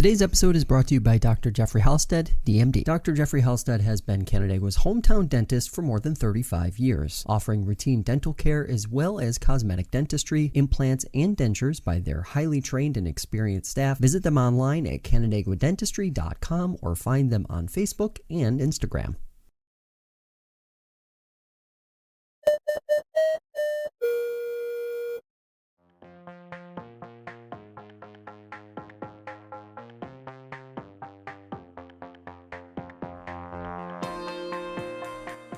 Today's episode is brought to you by Dr. Jeffrey Halstead, DMD. Dr. Jeffrey Halstead has been Canandaigua's hometown dentist for more than 35 years, offering routine dental care as well as cosmetic dentistry, implants, and dentures by their highly trained and experienced staff. Visit them online at canandaiguadentistry.com or find them on Facebook and Instagram.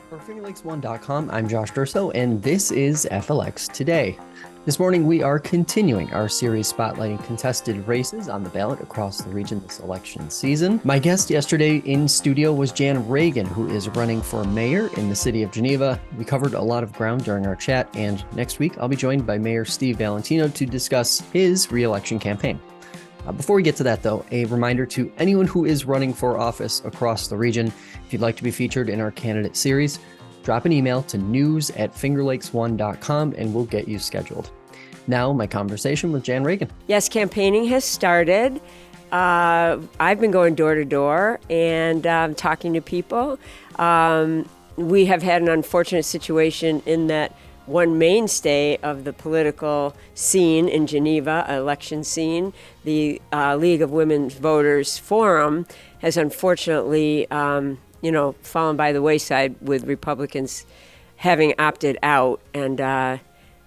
For FLX1.com, I'm Josh Durso, and this is FLX Today. This morning, we are continuing our series spotlighting contested races on the ballot across the region this election season. My guest yesterday in studio was Jan Regan, who is running for mayor in the city of Geneva. We covered a lot of ground during our chat, and next week, I'll be joined by Mayor Steve Valentino to discuss his re-election campaign. Before we get to that, though, a reminder to anyone who is running for office across the region, if you'd like to be featured in our candidate series, drop an email to news@FLX1.com and we'll get you scheduled. Now, my conversation with Jan Regan. Yes, campaigning has started. I've been going door to door and talking to people. We have had an unfortunate situation in that one mainstay of the political scene in Geneva, election scene, the League of Women Voters Forum, has unfortunately, fallen by the wayside with Republicans having opted out. And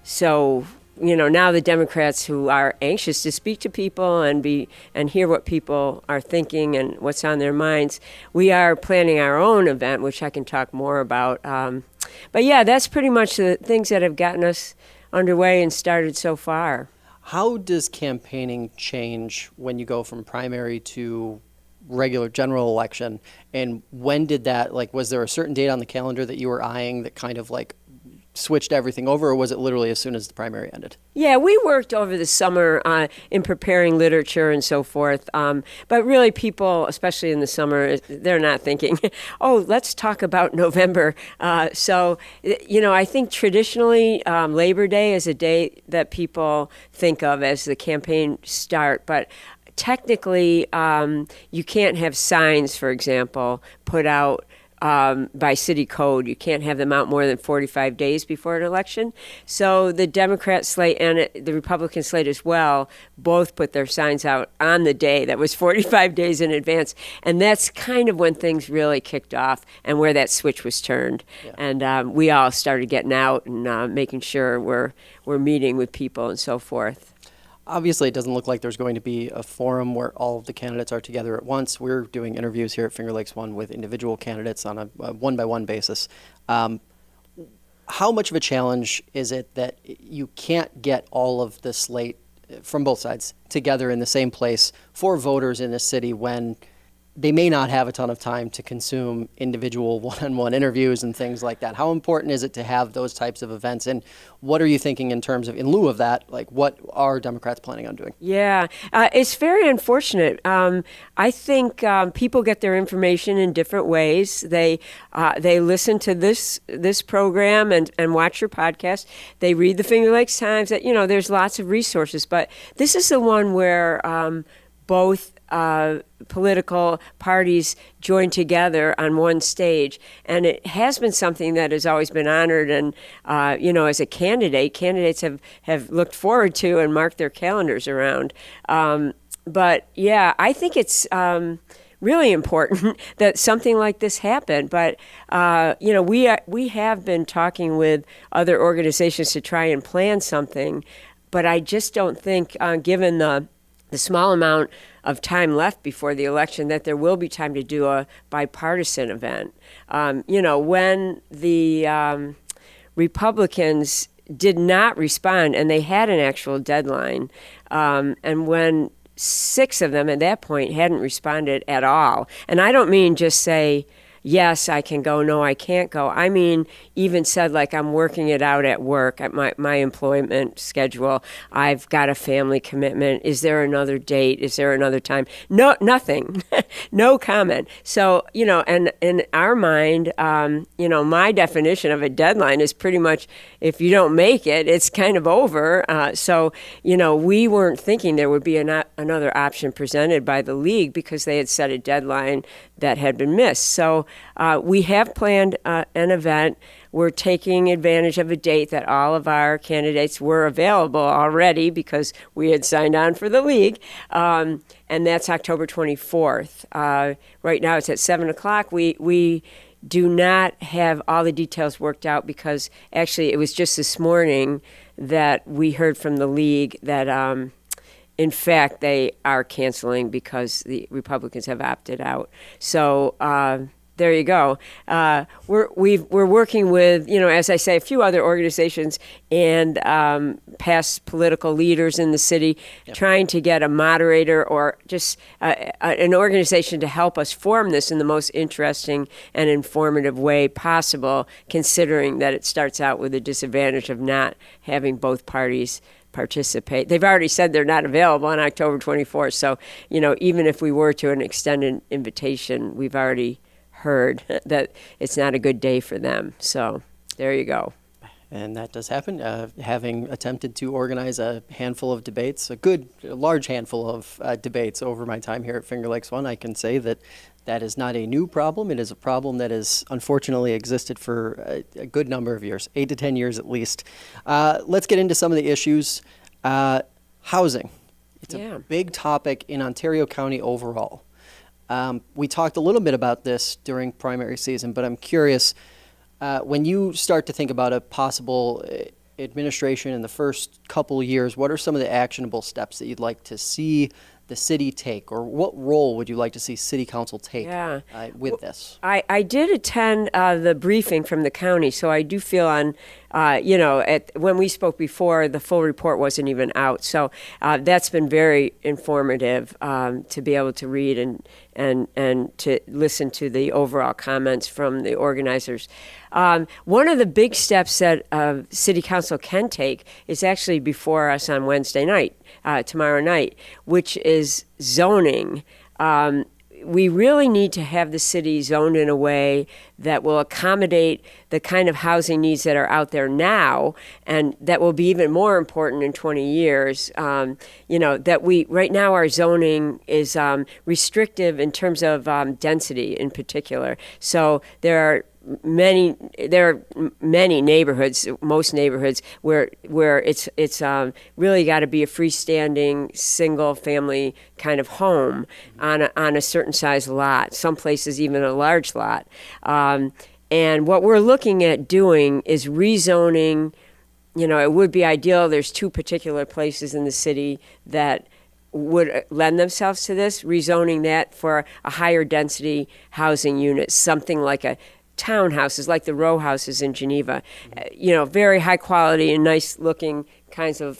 so now the Democrats who are anxious to speak to people and hear what people are thinking and what's on their minds, we are planning our own event, which I can talk more about. But yeah, that's pretty much the things that have gotten us underway and started so far. How does campaigning change when you go from primary to regular general election? And when did that, was there a certain date on the calendar that you were eyeing that kind of switched everything over, or was it literally as soon as the primary ended? Yeah, we worked over the summer in preparing literature and so forth. But really people, especially in the summer, they're not thinking, oh, let's talk about November. So I think traditionally Labor Day is a day that people think of as the campaign start. But technically, you can't have signs, for example, put out by city code. You can't have them out more than 45 days before an election. So the Democrat slate and the Republican slate as well both put their signs out on the day that was 45 days in advance. And that's kind of when things really kicked off and where that switch was turned. Yeah. And we all started getting out and making sure we're meeting with people and so forth. Obviously, it doesn't look like there's going to be a forum where all of the candidates are together at once. We're doing interviews here at Finger Lakes One with individual candidates on a one-by-one basis. How much of a challenge is it that you can't get all of the slate from both sides together in the same place for voters in the city when they may not have a ton of time to consume individual one-on-one interviews and things like that? How important is it to have those types of events? And what are you thinking in terms of, in lieu of that, what are Democrats planning on doing? Yeah, it's very unfortunate. I think people get their information in different ways. They listen to this program and watch your podcast. They read the Finger Lakes Times. There's lots of resources, but this is the one where both political parties join together on one stage. And it has been something that has always been honored. And, as a candidates have looked forward to and marked their calendars around. But yeah, I think it's really important that something like this happen. But, we have been talking with other organizations to try and plan something. But I just don't think, given the small amount of time left before the election, that there will be time to do a bipartisan event. When the Republicans did not respond, and they had an actual deadline, and when 6 of them at that point hadn't responded at all, and I don't mean just say, yes, I can go, no, I can't go. I mean, even said like I'm working it out at work, at my employment schedule. I've got a family commitment. Is there another date? Is there another time? No, nothing. No comment. So, and in our mind, my definition of a deadline is pretty much if you don't make it, it's kind of over. So, we weren't thinking there would be another option presented by the league because they had set a deadline that had been missed. So we have planned an event. We're taking advantage of a date that all of our candidates were available already because we had signed on for the league, and that's October 24th. Right now it's at 7 o'clock. We do not have all the details worked out because actually it was just this morning that we heard from the league that in fact, they are canceling because the Republicans have opted out. So there you go. We're working with, as I say, a few other organizations and past political leaders in the city, trying to get a moderator or just an organization to help us form this in the most interesting and informative way possible, considering that it starts out with the disadvantage of not having both parties participate. They've already said they're not available on October 24th. So, even if we were to an extended invitation, we've already heard that it's not a good day for them. So there you go. And that does happen. Having attempted to organize a handful of debates, a large handful of debates over my time here at Finger Lakes One, I can say that is not a new problem. It is a problem that has unfortunately existed for a good number of years, 8 to 10 years at least. Let's get into some of the issues. Housing. It's a big topic in Ontario County overall. We talked a little bit about this during primary season, but I'm curious, when you start to think about a possible administration in the first couple of years, what are some of the actionable steps that you'd like to see the city take, or what role would you like to see city council take with this? I did attend the briefing from the county, so I do feel when we spoke before, the full report wasn't even out. So that's been very informative to be able to read and to listen to the overall comments from the organizers. One of the big steps that City Council can take is actually before us on Wednesday night, tomorrow night, which is zoning. We really need to have the city zoned in a way that will accommodate the kind of housing needs that are out there now, and that will be even more important in 20 years. That right now our zoning is restrictive in terms of density in particular. So there are many neighborhoods, most neighborhoods where it's really got to be a freestanding single family kind of home on a certain size lot. Some places even a large lot. And what we're looking at doing is rezoning. It would be ideal. There's 2 particular places in the city that would lend themselves to this, rezoning that for a higher density housing unit, something like a townhouses like the row houses in Geneva, very high quality and nice looking kinds of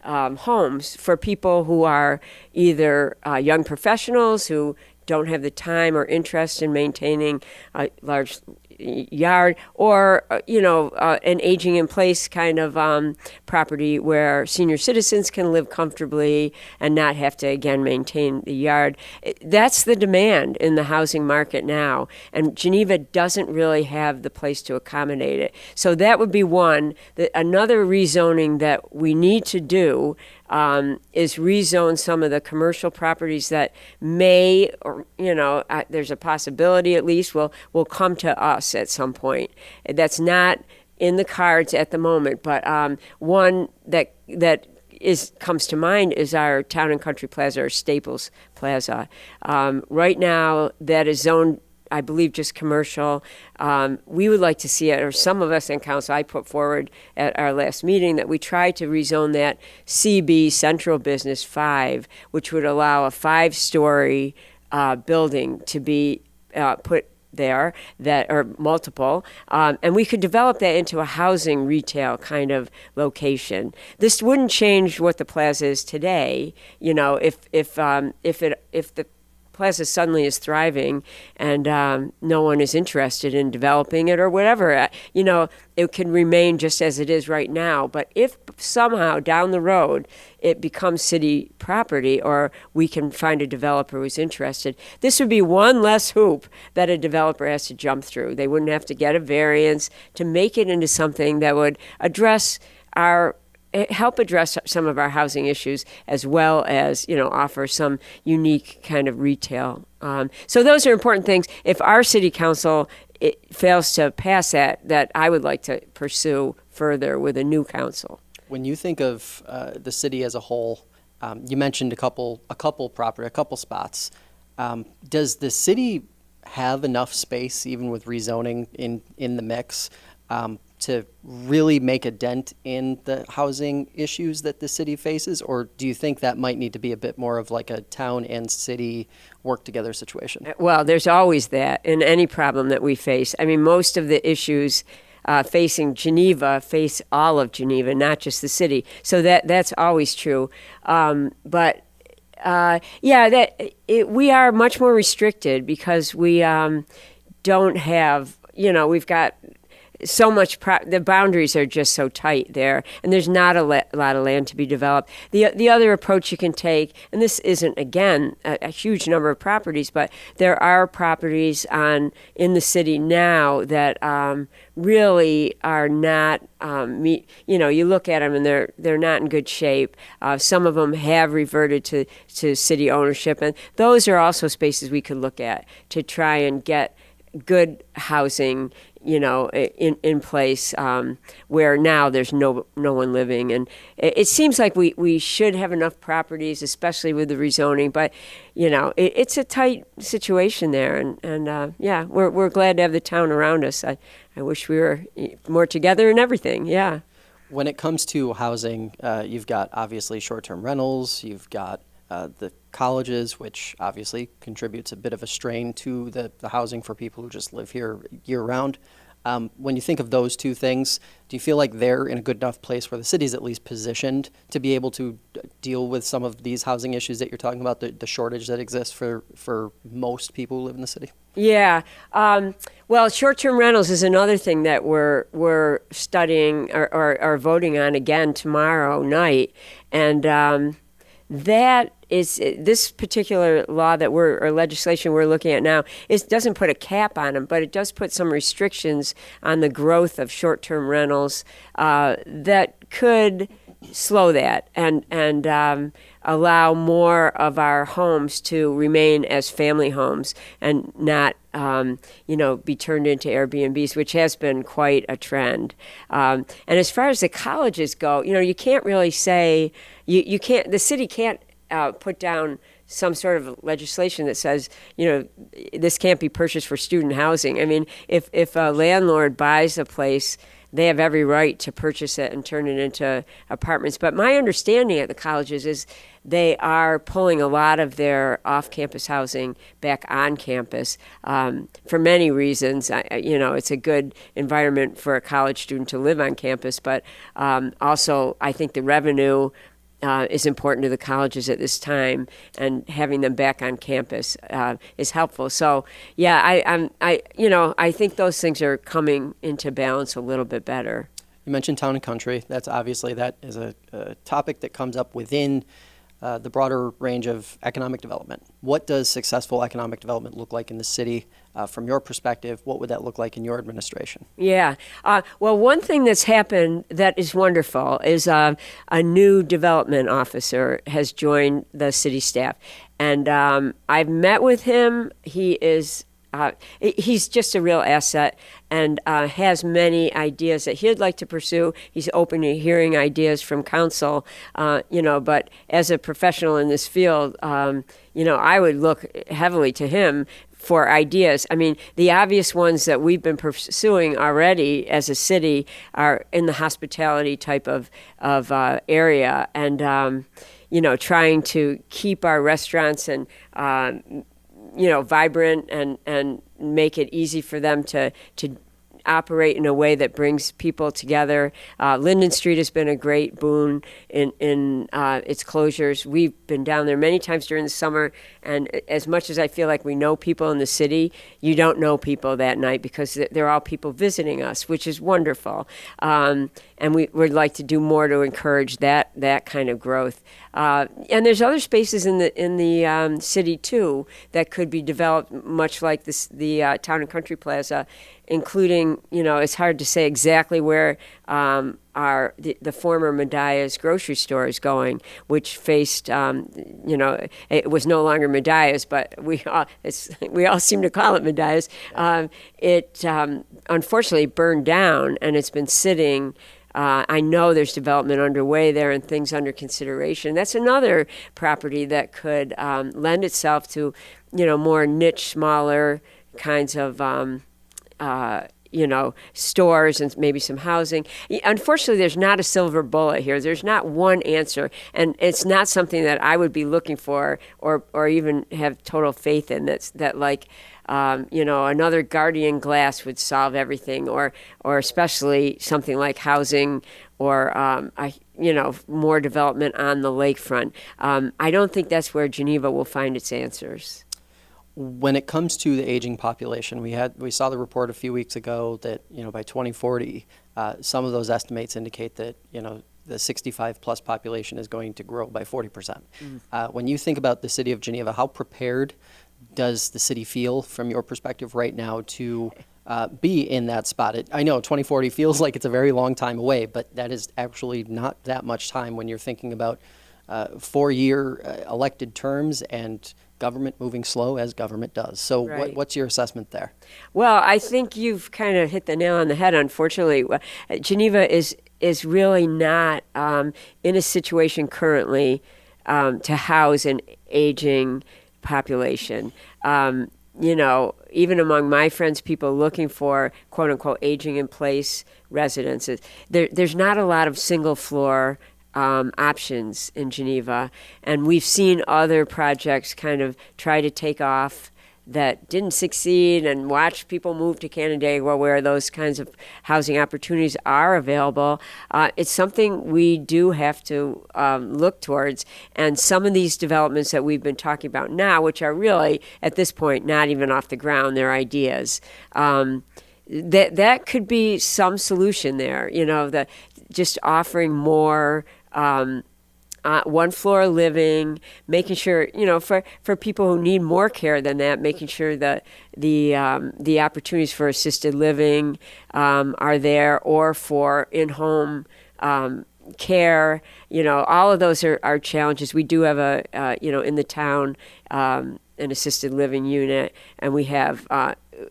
homes for people who are either young professionals who don't have the time or interest in maintaining a large yard, or an aging in place kind of property where senior citizens can live comfortably and not have to again maintain the yard. That's the demand in the housing market now, and Geneva doesn't really have the place to accommodate it. So that would be one. Another rezoning that we need to do is rezone some of the commercial properties that may, or there's a possibility at least will come to us at some point. That's not in the cards at the moment, but one that comes to mind is our Town and Country Plaza, or Staples Plaza. Right now, that is zoned, I believe, just commercial. We would like to see it, or some of us in council, I put forward at our last meeting that we try to rezone that CB, Central Business 5, which would allow a 5-story building to be put there, that or multiple, and we could develop that into a housing retail kind of location. This wouldn't change what the plaza is today. If the plaza suddenly is thriving and no one is interested in developing it or whatever, it can remain just as it is right now. But if somehow down the road it becomes city property or we can find a developer who's interested, this would be one less hoop that a developer has to jump through. They wouldn't have to get a variance to make it into something that would help address some of our housing issues, as well as offer some unique kind of retail. So those are important things. If our city council fails to pass that I would like to pursue further with a new council. When you think of the city as a whole, you mentioned a couple spots. Does the city have enough space, even with rezoning in the mix, to really make a dent in the housing issues that the city faces? Or do you think that might need to be a bit more of like a town and city work together situation? Well, there's always that in any problem that we face. I mean, most of the issues facing Geneva face all of Geneva, not just the city. So that's always true. We are much more restricted because we don't have, we've got so much, the boundaries are just so tight there, and there's not a lot of land to be developed. The other approach you can take, and this isn't, again, a huge number of properties, but there are properties in the city now that really are not, you look at them and they're not in good shape. Some of them have reverted to city ownership, and those are also spaces we could look at to try and get good housing in place where now there's no one living. And it seems like we should have enough properties, especially with the rezoning, but it's a tight situation there. And we're glad to have the town around us. I wish we were more together in everything. Yeah. When it comes to housing, you've got obviously short-term rentals, you've got the colleges, which obviously contributes a bit of a strain to the housing for people who just live here year-round. When you think of those two things, do you feel like they're in a good enough place where the city's at least positioned to be able to deal with some of these housing issues that you're talking about, the shortage that exists for most people who live in the city? Yeah. Well, short-term rentals is another thing that we're studying or voting on again tomorrow night. And that is this particular law or legislation we're looking at now doesn't put a cap on them, but it does put some restrictions on the growth of short-term rentals that could slow that and allow more of our homes to remain as family homes and not be turned into Airbnbs, which has been quite a trend. And as far as the colleges go, you can't really say you can't. The city can't put down some sort of legislation that says, this can't be purchased for student housing. I mean, if a landlord buys a place, they have every right to purchase it and turn it into apartments. But my understanding at the colleges is they are pulling a lot of their off-campus housing back on campus for many reasons. It's a good environment for a college student to live on campus, but also I think the revenue is important to the colleges at this time, and having them back on campus is helpful. So, yeah, I think those things are coming into balance a little bit better. You mentioned town and country. That is a topic that comes up within the broader range of economic development. What does successful economic development look like in the city? From your perspective, what would that look like in your administration? Yeah. Well, one thing that's happened that is wonderful is a new development officer has joined the city staff. And I've met with him. He's just a real asset and has many ideas that he'd like to pursue. He's open to hearing ideas from council, but as a professional in this field, I would look heavily to him for ideas. I mean, the obvious ones that we've been pursuing already as a city are in the hospitality type of area, and trying to keep our restaurants and vibrant and make it easy for them to operate in a way that brings people together. Linden Street has been a great boon in its closures. We've been down there many times during the summer, and as much as I feel like we know people in the city, you don't know people that night because they're all people visiting us, which is wonderful. And we would like to do more to encourage that kind of growth. And there's other spaces in the city too that could be developed, much like the Town and Country Plaza, including, it's hard to say exactly where the former Media's grocery store is going, which faced, it was no longer Media's, but we all seem to call it Media's. It unfortunately burned down, and it's been sitting. I know there's development underway there and things under consideration. That's another property that could lend itself to, more niche, smaller kinds of stores and maybe some housing. Unfortunately, there's not a silver bullet here. There's not one answer, and it's not something that I would be looking for or even have total faith in. Another guardian glass would solve everything, or especially something like housing or more development on the lakefront. I don't think that's where Geneva will find its answers. When it comes to the aging population, we saw the report a few weeks ago that by 2040, some of those estimates indicate that the 65 plus population is going to grow by 40%. When you think about the city of Geneva, how prepared does the city feel from your perspective right now to be in that spot? I know 2040 feels like it's a very long time away, but that is actually not that much time when you're thinking about 4-year elected terms and government moving slow as government does. So right. What's your assessment there? Well, I think you've kind of hit the nail on the head, unfortunately. Geneva is really not in a situation currently to house an aging population. Even among my friends, people looking for quote unquote aging in place residences, there's not a lot of single floor options in Geneva, and we've seen other projects kind of try to take off that didn't succeed, and watch people move to Canandaigua where those kinds of housing opportunities are available. It's something we do have to look towards, and some of these developments that we've been talking about now, which are really at this point not even off the ground, they're ideas. That could be some solution there. Just offering more one floor living, making sure, for people who need more care than that, making sure that the opportunities for assisted living are there, or for in-home care. All of those are challenges. We do have in the town, an assisted living unit, and we have,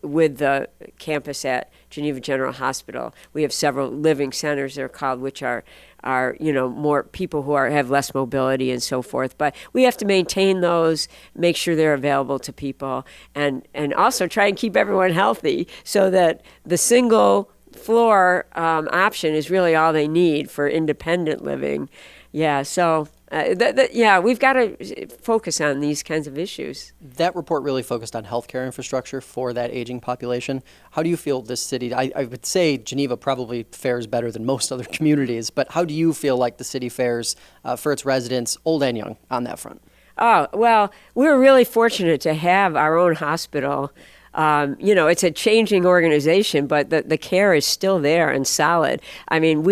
with the campus at Geneva General Hospital, we have several living centers, they're called, which are more people who have less mobility and so forth. But we have to maintain those, make sure they're available to people, and also try and keep everyone healthy, so that the single floor option is really all they need for independent living. Yeah, so we've got to focus on these kinds of issues. That report really focused on healthcare infrastructure for that aging population. How do you feel this city, I would say Geneva probably fares better than most other communities, but how do you feel like the city fares for its residents, old and young, on that front? Oh, well, we're really fortunate to have our own hospital. It's a changing organization, but the care is still there and solid. I mean,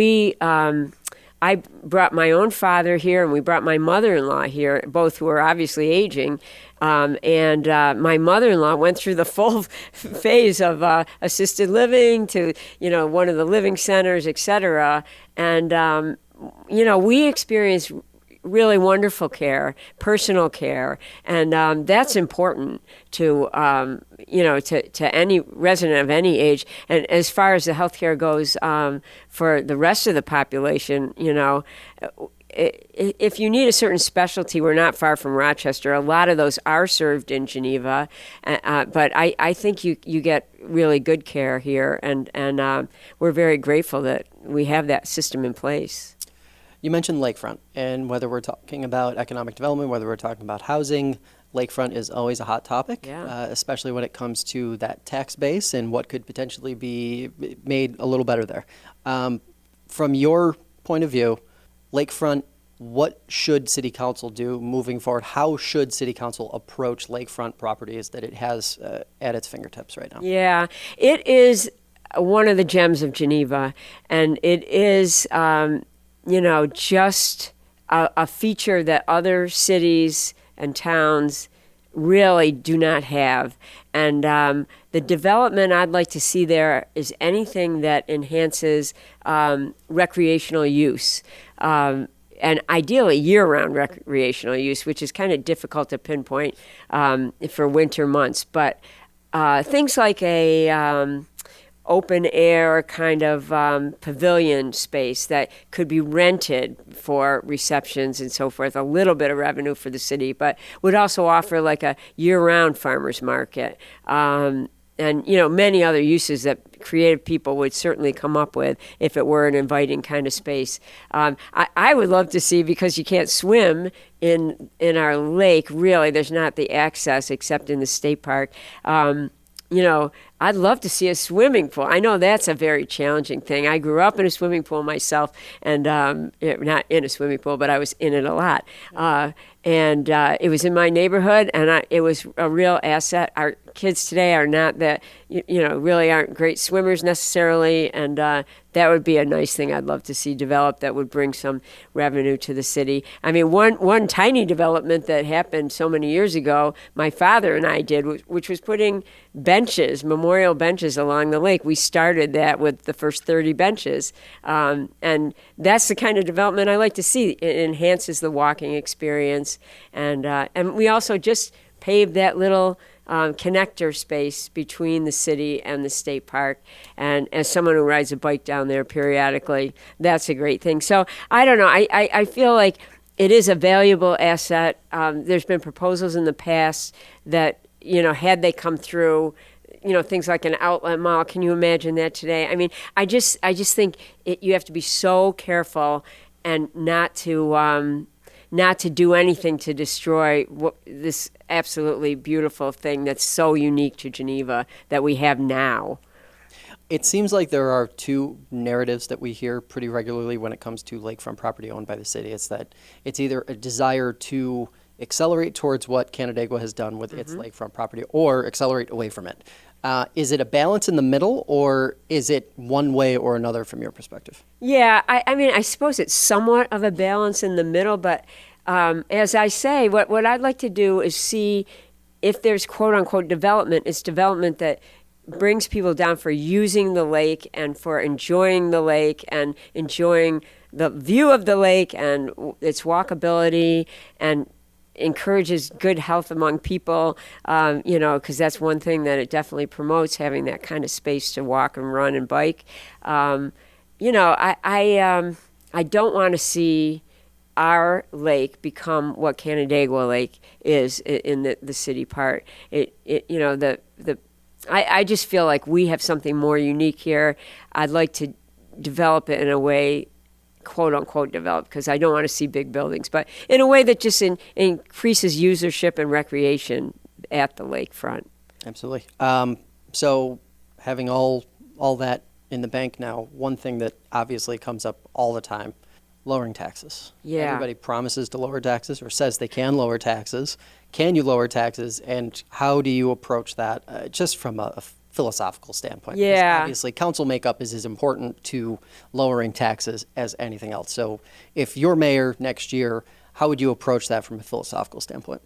I brought my own father here, and we brought my mother-in-law here, both who are obviously aging. And my mother-in-law went through the full phase of assisted living to, one of the living centers, et cetera. And, we experienced really wonderful care, personal care, and that's important to to any resident of any age. And as far as the healthcare goes, for the rest of the population, if you need a certain specialty, we're not far from Rochester. A lot of those are served in Geneva, but I think you get really good care here, and we're very grateful that we have that system in place. You mentioned lakefront, and whether we're talking about economic development, whether we're talking about housing, lakefront is always a hot topic, Yeah. especially when it comes to that tax base and what could potentially be made a little better there. From your point of view, lakefront, what should City Council do moving forward? How should City Council approach lakefront properties that it has at its fingertips right now? Yeah, it is one of the gems of Geneva, and it is, just a feature that other cities and towns really do not have. And the development I'd like to see there is anything that enhances recreational use. And ideally year-round recreational use, which is kind of difficult to pinpoint for winter months. But things like a open air kind of pavilion space that could be rented for receptions and so forth, a little bit of revenue for the city, but would also offer like a year-round farmer's market. And, many other uses that creative people would certainly come up with if it were an inviting kind of space. I would love to see, because you can't swim in our lake, really, there's not the access except in the state park. I'd love to see a swimming pool. I know that's a very challenging thing. I grew up in a swimming pool myself, and not in a swimming pool, but I was in it a lot. And it was in my neighborhood, and it was a real asset. Our kids today are not that, really aren't great swimmers necessarily, and that would be a nice thing I'd love to see developed that would bring some revenue to the city. I mean, one tiny development that happened so many years ago, my father and I did, which was putting benches, memorial benches along the lake. We started that with the first 30 benches, and that's the kind of development I like to see. It enhances the walking experience, and we also just paved that little connector space between the city and the state park. And as someone who rides a bike down there periodically, that's a great thing. So I don't know. I feel like it is a valuable asset. There's been proposals in the past that, had they come through, things like an outlet mall. Can you imagine that today? I mean, I just think you have to be so careful and not to do anything to destroy this absolutely beautiful thing that's so unique to Geneva that we have now. It seems like there are two narratives that we hear pretty regularly when it comes to lakefront property owned by the city. It's that it's either a desire to accelerate towards what Canandaigua has done with its lakefront property, or accelerate away from it. Is it a balance in the middle, or is it one way or another from your perspective? Yeah, I mean, I suppose it's somewhat of a balance in the middle, but as I say, what I'd like to do is see if there's quote-unquote development, it's development that brings people down for using the lake and for enjoying the lake and enjoying the view of the lake and its walkability, and encourages good health among people, because that's one thing that it definitely promotes, having that kind of space to walk and run and bike. I don't want to see our lake become what Canandaigua Lake is in the city part. I just feel like we have something more unique here. I'd like to develop it in a way, quote unquote develop, because I don't want to see big buildings, but in a way that just increases usership and recreation at the lakefront. Absolutely. So having all that in the bank now, one thing that obviously comes up all the time, lowering taxes. Yeah. Everybody promises to lower taxes or says they can lower taxes. Can you lower taxes, and how do you approach that just from a philosophical standpoint? Yeah. Because obviously, council makeup is as important to lowering taxes as anything else. So if you're mayor next year, how would you approach that from a philosophical standpoint?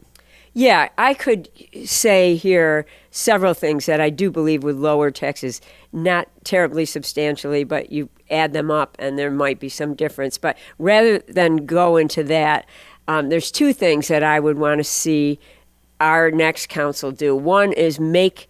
Yeah, I could say here several things that I do believe would lower taxes, not terribly substantially, but you add them up and there might be some difference. But rather than go into that, there's two things that I would want to see our next council do. One is make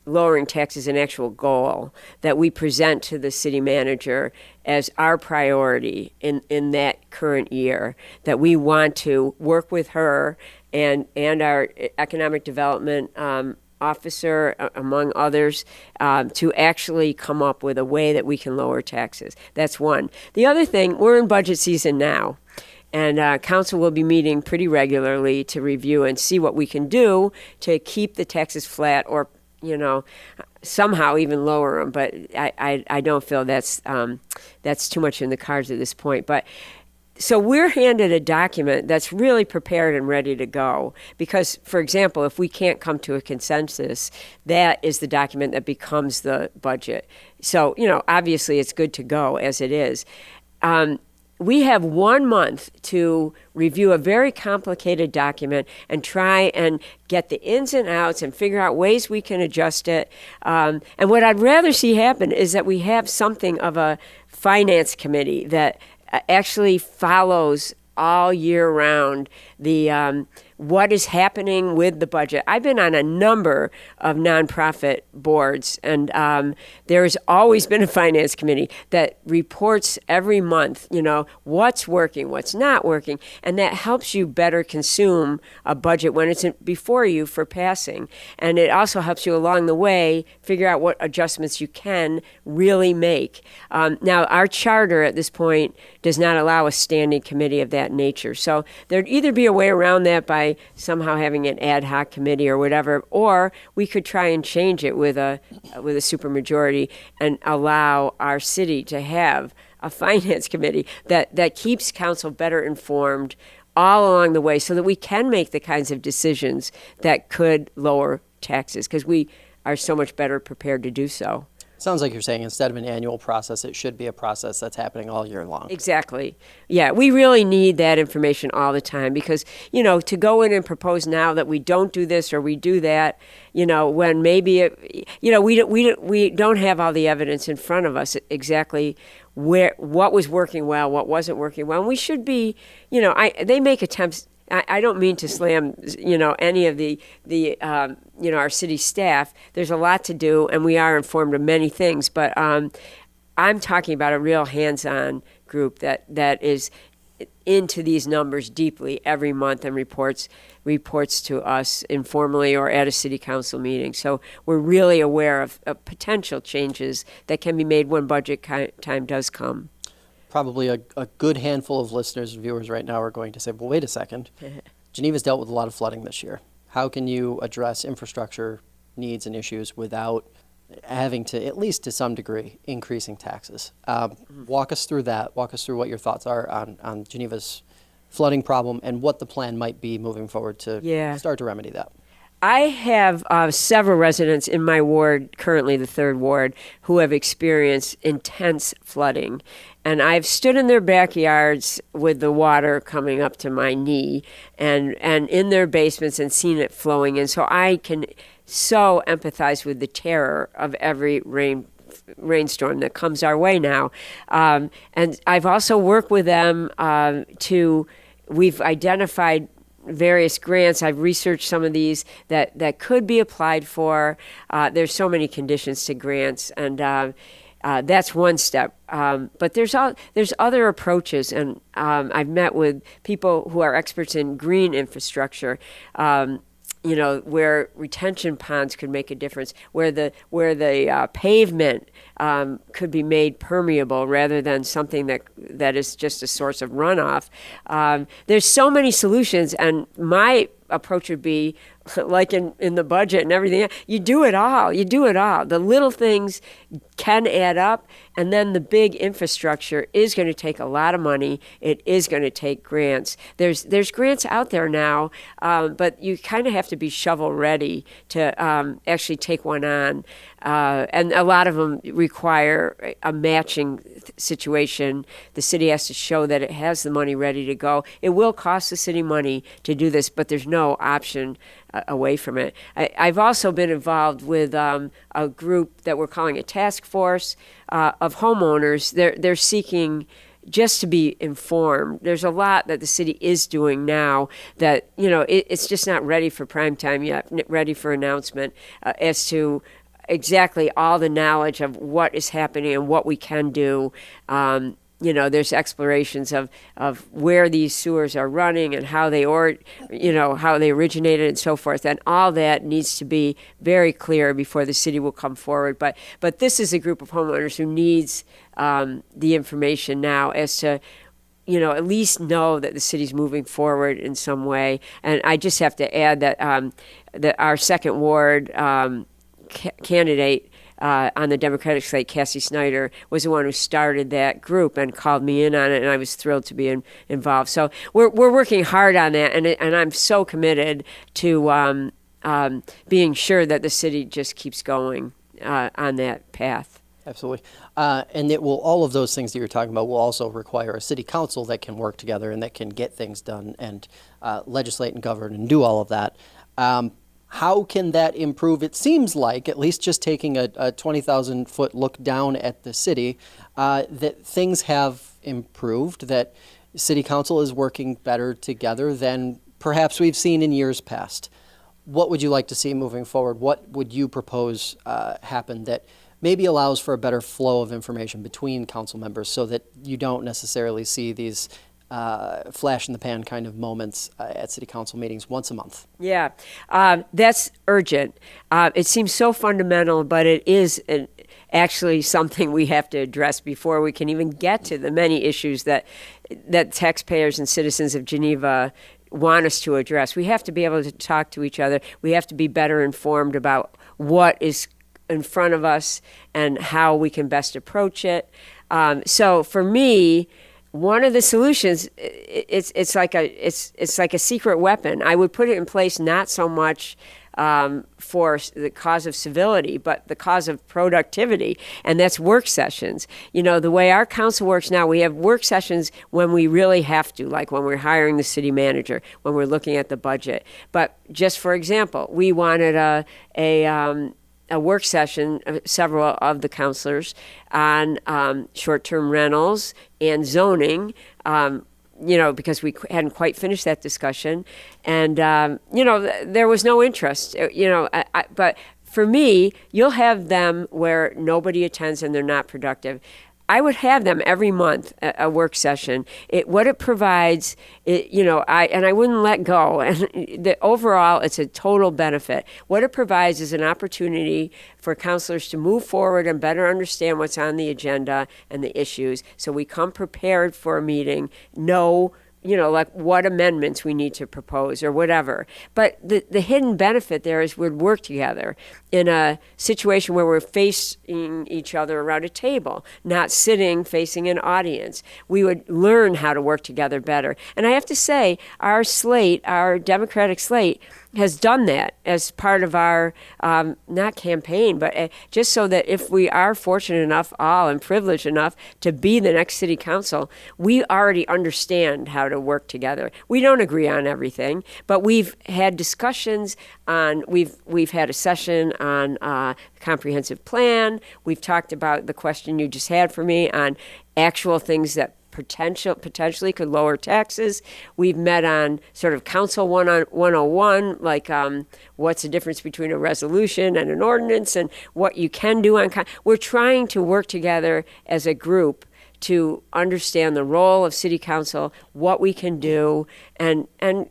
lowering taxes an actual goal that we present to the city manager as our priority in that current year, that we want to work with her and our economic development officer, among others, to actually come up with a way that we can lower taxes. That's one. The other thing, we're in budget season now. And council will be meeting pretty regularly to review and see what we can do to keep the taxes flat, or somehow even lower them. But I don't feel that's too much in the cards at this point. But so we're handed a document that's really prepared and ready to go because, for example, if we can't come to a consensus, that is the document that becomes the budget. So, obviously it's good to go as it is. We have 1 month to review a very complicated document and try and get the ins and outs and figure out ways we can adjust it. And what I'd rather see happen is that we have something of a finance committee that actually follows all year round the what is happening with the budget. I've been on a number of nonprofit boards, and there has always been a finance committee that reports every month, what's working, what's not working, and that helps you better consume a budget when it's before you for passing. And it also helps you along the way figure out what adjustments you can really make. Now, our charter at this point does not allow a standing committee of that nature. So there'd either be a way around that by somehow having an ad hoc committee or whatever, or we could try and change it with a supermajority and allow our city to have a finance committee that keeps council better informed all along the way so that we can make the kinds of decisions that could lower taxes because we are so much better prepared to do so. Sounds like you're saying instead of an annual process, it should be a process that's happening all year long. Exactly. Yeah, we really need that information all the time because, to go in and propose now that we don't do this or we do that, when maybe, we don't have all the evidence in front of us exactly what was working well, what wasn't working well. And we should be, they make attempts. I don't mean to slam, any of the our city staff. There's a lot to do, and we are informed of many things. But I'm talking about a real hands-on group that is into these numbers deeply every month and reports to us informally or at a city council meeting. So we're really aware of potential changes that can be made when budget time does come. Probably a good handful of listeners and viewers right now are going to say, well, wait a second. Geneva's dealt with a lot of flooding this year. How can you address infrastructure needs and issues without having to, at least to some degree, increasing taxes? Walk us through that. Walk us through what your thoughts are on Geneva's flooding problem and what the plan might be moving forward to start to remedy that. I have several residents in my ward, currently the 3rd ward, who have experienced intense flooding. And I've stood in their backyards with the water coming up to my knee and in their basements and seen it flowing in. So I can so empathize with the terror of every rainstorm that comes our way now. And I've also worked with them we've identified various grants. I've researched some of these that could be applied for. There's so many conditions to grants, and that's one step. But there's other approaches, and I've met with people who are experts in green infrastructure. Where retention ponds could make a difference, where the pavement could be made permeable rather than something that is just a source of runoff. There's so many solutions, and my approach would be like in the budget and everything. You do it all. The little things can add up, and then the big infrastructure is going to take a lot of money. It is going to take grants. There's grants out there now, but you kind of have to be shovel ready to actually take one on. And a lot of them require a matching situation. The city has to show that it has the money ready to go. It will cost the city money to do this, but there's no option away from it. I've also been involved with a group that we're calling a task force of homeowners. They're seeking just to be informed. There's a lot that the city is doing now that, it's just not ready for prime time yet, ready for announcement as to exactly all the knowledge of what is happening and what we can do. There's explorations of where these sewers are running and how they how they originated and so forth. And all that needs to be very clear before the city will come forward. But this is a group of homeowners who needs the information now as to at least know that the city's moving forward in some way. And I just have to add that our second ward candidate on the Democratic slate, Cassie Snyder, was the one who started that group and called me in on it, and I was thrilled to be involved. So we're working hard on that, and I'm so committed to being sure that the city just keeps going on that path. Absolutely. And it will, all of those things that you're talking about will also require a city council that can work together and that can get things done and legislate and govern and do all of that. How can that improve? It seems like, at least just taking a 20,000-foot look down at the city, that things have improved, that city council is working better together than perhaps we've seen in years past. What would you like to see moving forward? What would you propose happen that maybe allows for a better flow of information between council members so that you don't necessarily see these flash in the pan kind of moments at city council meetings once a month? Yeah, that's urgent. It seems so fundamental, but it is actually something we have to address before we can even get to the many issues that taxpayers and citizens of Geneva want us to address. We have to be able to talk to each other. We have to be better informed about what is in front of us and how we can best approach it. So for me, one of the solutions, it's like a secret weapon. I would put it in place not so much for the cause of civility, but the cause of productivity, and that's work sessions. The way our council works now, we have work sessions when we really have to, like when we're hiring the city manager, when we're looking at the budget. But just for example, we wanted a work session, several of the councilors, on short-term rentals and zoning, because we hadn't quite finished that discussion. And, there was no interest, but for me, you'll have them where nobody attends and they're not productive. I would have them every month, a work session. What it provides, I wouldn't let go. And overall, it's a total benefit. What it provides is an opportunity for counselors to move forward and better understand what's on the agenda and the issues. So we come prepared for a meeting, know like what amendments we need to propose or whatever. But the hidden benefit there is we'd work together in a situation where we're facing each other around a table, not sitting facing an audience. We would learn how to work together better. And I have to say, our Democratic slate, has done that as part of our, not campaign, but just so that if we are fortunate enough and privileged enough to be the next city council, we already understand how to work together. We don't agree on everything, but we've had discussions we've had a session on comprehensive plan. We've talked about the question you just had for me on actual things that potentially could lower taxes. We've met on sort of council 101, like what's the difference between a resolution and an ordinance and what you can do on. We're trying to work together as a group to understand the role of city council, what we can do, and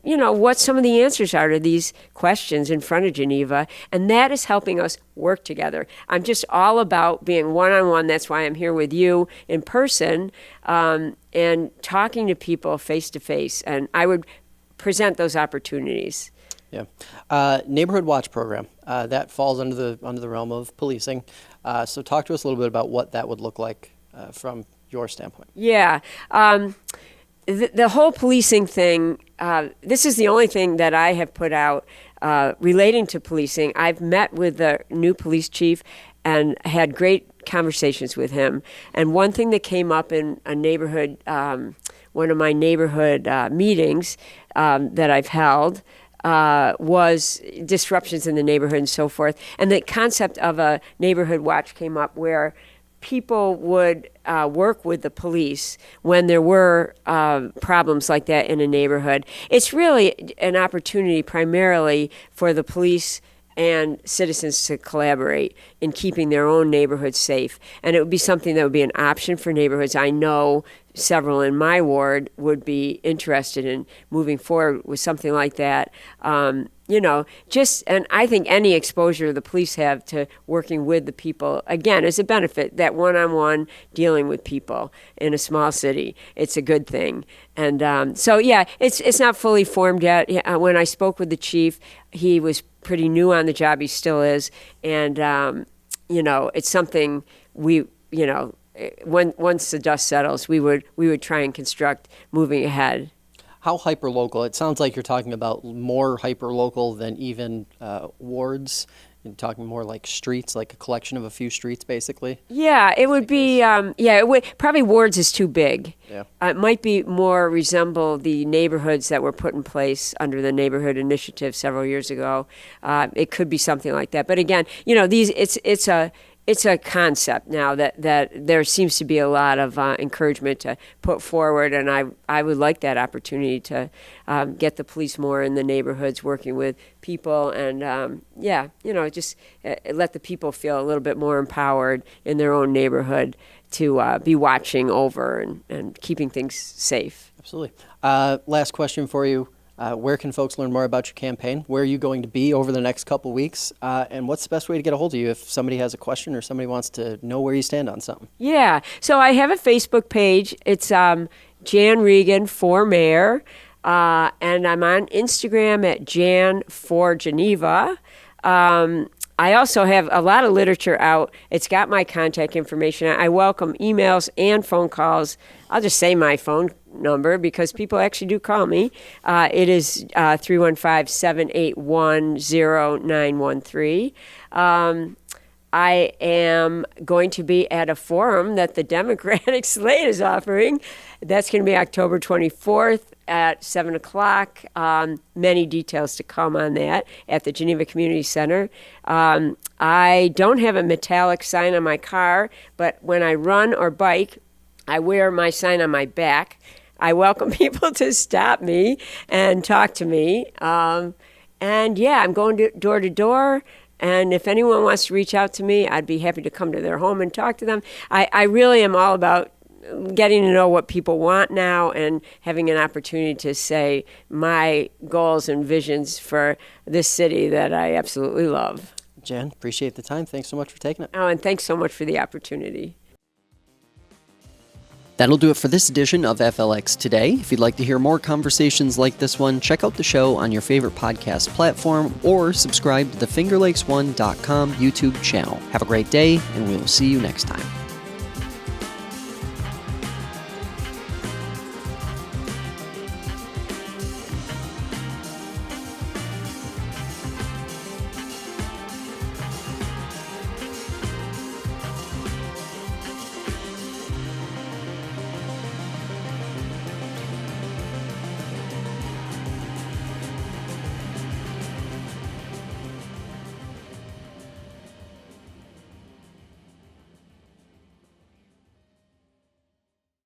what some of the answers are to these questions in front of Geneva. And that is helping us work together. I'm just all about being one-on-one. That's why I'm here with you in person and talking to people face-to-face. And I would present those opportunities. Yeah. Neighborhood Watch program, that falls under the realm of policing. So talk to us a little bit about what that would look like from your standpoint. Yeah. The whole policing thing, this is the only thing that I have put out relating to policing. I've met with the new police chief and had great conversations with him. And one thing that came up in a neighborhood, one of my neighborhood meetings that I've held, was disruptions in the neighborhood and so forth. And the concept of a neighborhood watch came up where people would work with the police when there were problems like that in a neighborhood. It's really an opportunity primarily for the police and citizens to collaborate in keeping their own neighborhoods safe. And it would be something that would be an option for neighborhoods. I know several in my ward would be interested in moving forward with something like that. and I think any exposure the police have to working with the people, again, is a benefit. That one-on-one dealing with people in a small city, it's a good thing. And it's not fully formed yet. When I spoke with the chief, he was pretty new on the job. He still is. And, it's something once the dust settles, we would try and construct moving ahead. How hyper-local? It sounds like you're talking about more hyper-local than even wards. You're talking more like streets, like a collection of a few streets, basically. Yeah, it would be. It would probably wards is too big. Yeah. It might be more resemble the neighborhoods that were put in place under the neighborhood initiative several years ago. It could be something like that. But again, it's a concept now that there seems to be a lot of encouragement to put forward, and I would like that opportunity to get the police more in the neighborhoods working with people, and just let the people feel a little bit more empowered in their own neighborhood to be watching over and keeping things safe. Absolutely. Last question for you. Where can folks learn more about your campaign? Where are you going to be over the next couple weeks? And what's the best way to get a hold of you if somebody has a question or somebody wants to know where you stand on something? Yeah. So I have a Facebook page. It's Jan Regan for Mayor. And I'm on Instagram at Jan for Geneva. I also have a lot of literature out. It's got my contact information. I welcome emails and phone calls. I'll just say my phone number because people actually do call me. It is 315-781-0913. I am going to be at a forum that the Democratic slate is offering. That's going to be October 24th at 7 o'clock. Many details to come on that at the Geneva Community Center. I don't have a metallic sign on my car, but when I run or bike, I wear my sign on my back. I welcome people to stop me and talk to me. I'm going door to door. And if anyone wants to reach out to me, I'd be happy to come to their home and talk to them. I really am all about getting to know what people want now and having an opportunity to say my goals and visions for this city that I absolutely love. Jan, appreciate the time. Thanks so much for taking it. Oh, and thanks so much for the opportunity. That'll do it for this edition of FLX Today. If you'd like to hear more conversations like this one, check out the show on your favorite podcast platform or subscribe to the FingerLakes1.com YouTube channel. Have a great day, and we will see you next time.